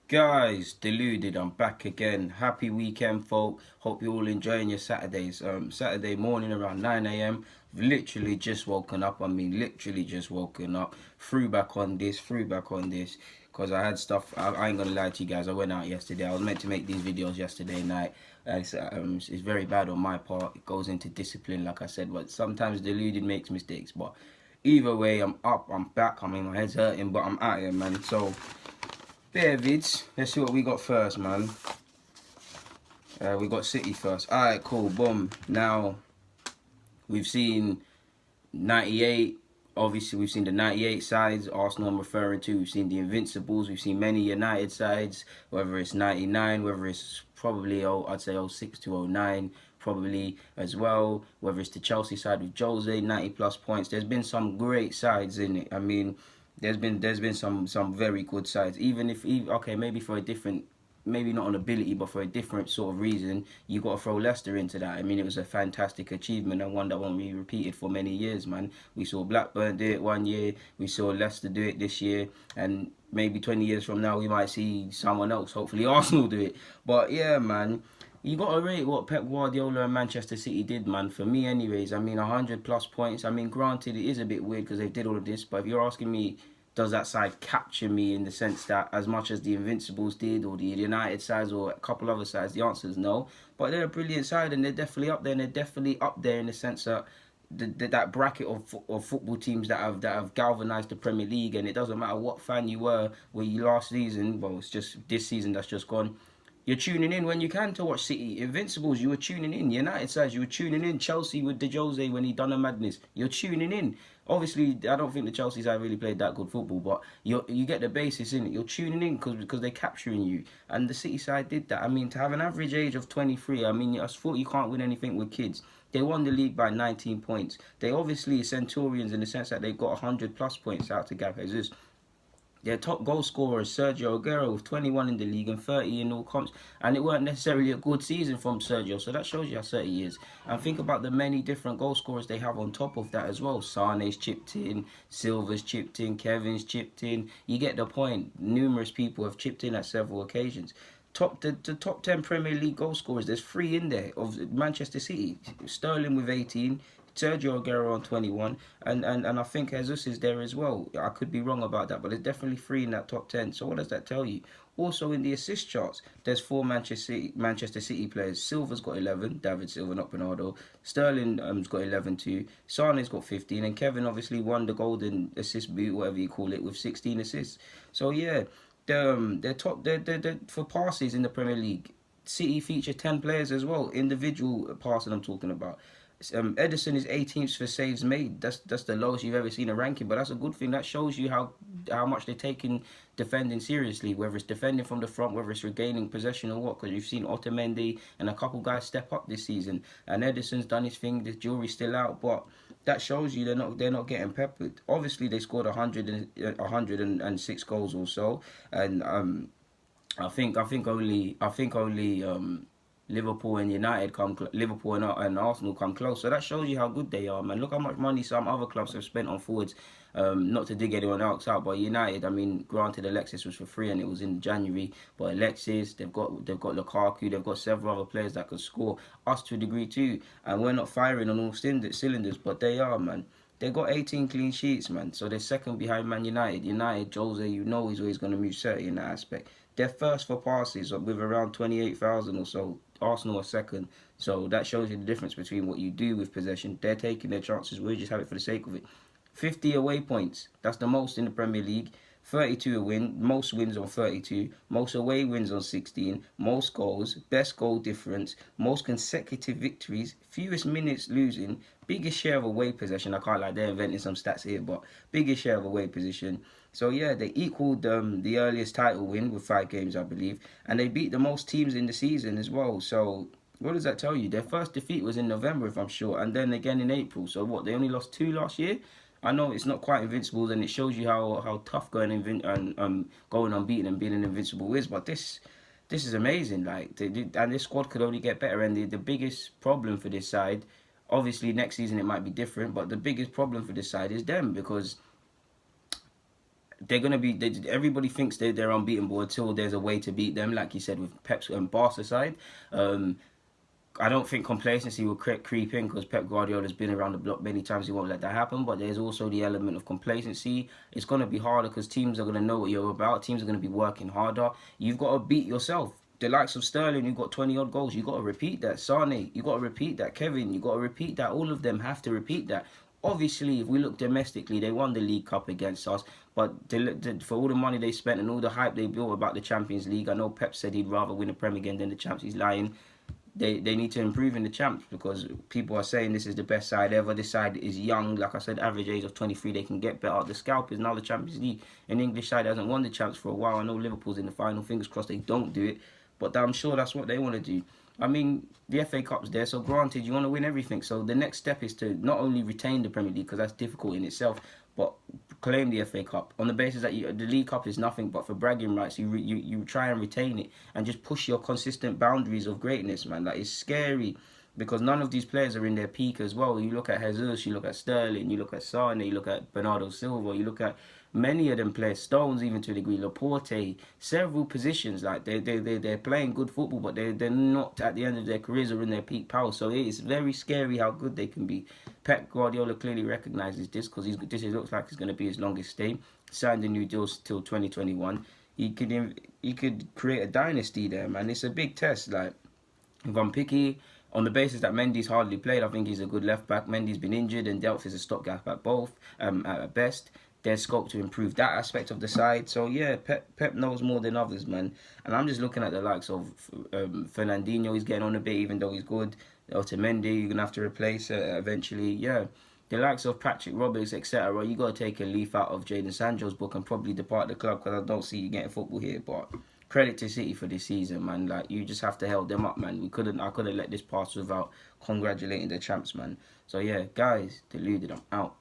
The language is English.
Guys, deluded. I'm back again. Happy weekend, folk. Hope you're all enjoying your Saturdays. Saturday morning around 9 a.m. Literally just woken up. Literally just woken up. Threw back on this. Because I had stuff. I ain't gonna lie to you guys. I went out yesterday. I was meant to make these videos yesterday night. It's very bad on my part. It goes into discipline, like I said. But sometimes deluded makes mistakes. But either way, I'm up. I'm back. My head's hurting, but I'm out here, man. So. There, vids. Let's see what we got first, man. We got City first. Alright, cool. Boom. Now, we've seen 98. Obviously, we've seen the 98 sides Arsenal I'm referring to. We've seen the Invincibles. We've seen many United sides, whether it's 99, whether it's probably, I'd say 06 to 09, probably as well. Whether it's the Chelsea side with Jose, 90 plus points. There's been some great sides in it. There's been some very good sides. Okay, maybe for a different, maybe not on ability, but for a different sort of reason, you got to throw Leicester into that. It was a fantastic achievement and one that won't be repeated for many years, man. We saw Blackburn do it one year, we saw Leicester do it this year, and maybe 20 years from now we might see someone else, hopefully Arsenal do it. But yeah, man. You got to rate what Pep Guardiola and Manchester City did, man. For me, anyways. 100 plus points. Granted, it is a bit weird because they did all of this, but if you're asking me, does that side capture me in the sense that as much as the Invincibles did, or the United sides, or a couple other sides, the answer is no. But they're a brilliant side, and they're definitely up there, and they're definitely up there in the sense that that bracket of football teams that have galvanised the Premier League, and it doesn't matter what fan you were where you last season. Well, it's just this season that's just gone. You're tuning in when you can to watch City. Invincibles, you were tuning in. United sides, you were tuning in. Chelsea with De Jose when he done a madness. You're tuning in. Obviously, I don't think the Chelsea side really played that good football, but you get the basis in it. You're tuning in because they're capturing you. And the City side did that. To have an average age of 23, I thought you can't win anything with kids. They won the league by 19 points. They obviously Centurions in the sense that they got 100 plus points out to Gabriel Jesus. Their top goal scorer is Sergio Aguero with 21 in the league and 30 in all comps. And it weren't necessarily a good season from Sergio, so that shows you how 30 he is. And think about the many different goal scorers they have on top of that as well. Sane's chipped in, Silva's chipped in, Kevin's chipped in. You get the point. Numerous people have chipped in at several occasions. The top 10 Premier League goal scorers, there's three in there of Manchester City. Sterling with 18, Sergio Aguero on 21, and I think Jesus is there as well. I could be wrong about that, but there's definitely three in that top 10. So what does that tell you? Also in the assist charts, there's four Manchester City players. Silva's got 11, David Silva, not Bernardo. Sterling's got 11 too. Sane's got 15, and Kevin obviously won the golden assist boot, whatever you call it, with 16 assists. So yeah, they're for passes in the Premier League. City feature 10 players as well, individual passing I'm talking about. Edison is 18th for saves made. That's the lowest you've ever seen a ranking, but that's a good thing. That shows you how much they're taking defending seriously, whether it's defending from the front, whether it's regaining possession or what. Because you've seen Otamendi and a couple guys step up this season, and Edison's done his thing. The jury's still out, but that shows you they're not getting peppered. Obviously, they scored 106 goals or so, and I think only Liverpool and Liverpool and Arsenal come close. So that shows you how good they are, man. Look how much money some other clubs have spent on forwards. Not to dig anyone else out, but United. Granted, Alexis was for free and it was in January, but Alexis, they've got Lukaku, they've got several other players that could score. Us to a degree too, and we're not firing on all cylinders, but they are, man. They got 18 clean sheets, man. So they're second behind Man United. Jose, he's always going to move 30 in that aspect. They're first for passes with around 28,000 or so. Arsenal are second. So that shows you the difference between what you do with possession. They're taking their chances. We just have it for the sake of it. 50 away points. That's the most in the Premier League. 32 a win, most wins on 32, most away wins on 16, most goals, best goal difference, most consecutive victories, fewest minutes losing, biggest share of away possession. I can't lie, they're inventing some stats here, but biggest share of away position. So yeah, they equaled the earliest title win with 5 games, I believe, and they beat the most teams in the season as well. So what does that tell you? Their first defeat was in November, if I'm sure, and then again in April. So what? They only lost 2 last year. I know it's not quite invincible, and it shows you how tough going unbeaten and being an invincible is. But this is amazing. And this squad could only get better. And the biggest problem for this side, obviously next season it might be different, but the biggest problem for this side is them, because they're gonna be. Everybody thinks they're unbeatable until there's a way to beat them. Like you said with Pep's and Barca side. I don't think complacency will creep in because Pep Guardiola's been around the block many times. He won't let that happen. But there's also the element of complacency. It's going to be harder because teams are going to know what you're about. Teams are going to be working harder. You've got to beat yourself. The likes of Sterling, you've got 20 odd goals. You've got to repeat that. Sane, you've got to repeat that. Kevin, you've got to repeat that. All of them have to repeat that. Obviously, if we look domestically, they won the League Cup against us. But for all the money they spent and all the hype they built about the Champions League, I know Pep said he'd rather win a Premier again than the Champs. He's lying. They need to improve in the champs because people are saying this is the best side ever. This side is young. Like I said, average age of 23. They can get better. The scalp is now the Champions League. An English side hasn't won the champs for a while. I know Liverpool's in the final. Fingers crossed they don't do it. But I'm sure that's what they want to do. I mean, the FA Cup's there, so granted, you want to win everything. So the next step is to not only retain the Premier League, because that's difficult in itself, but claim the FA Cup on the basis that the League Cup is nothing but for bragging rights. You try and retain it and just push your consistent boundaries of greatness, man. Like, it's scary because none of these players are in their peak as well. You look at Jesus, you look at Sterling, you look at Sane, you look at Bernardo Silva, you look at many of them players, Stones even to a degree, Laporte, several positions. Like they're playing good football, but they're not at the end of their careers or in their peak power. So it is very scary how good they can be. Pep Guardiola clearly recognises this because this looks like it's going to be his longest stay. Signed a new deal till 2021. He could create a dynasty there, man. It's a big test. Like, if I'm picky, on the basis that Mendy's hardly played, I think he's a good left back. Mendy's been injured and dealt as a stopgap at both, at best. There's scope to improve that aspect of the side. So yeah, Pep knows more than others, man. And I'm just looking at the likes of Fernandinho. He's getting on a bit, even though he's good. Otamendi, you're gonna have to replace eventually. Yeah, the likes of Patrick Roberts, etc. You got to take a leaf out of Jadon Sancho's book and probably depart the club because I don't see you getting football here. But credit to City for this season, man. Like, you just have to help them up, man. I couldn't let this pass without congratulating the champs, man. So yeah, guys, deluded. I'm out.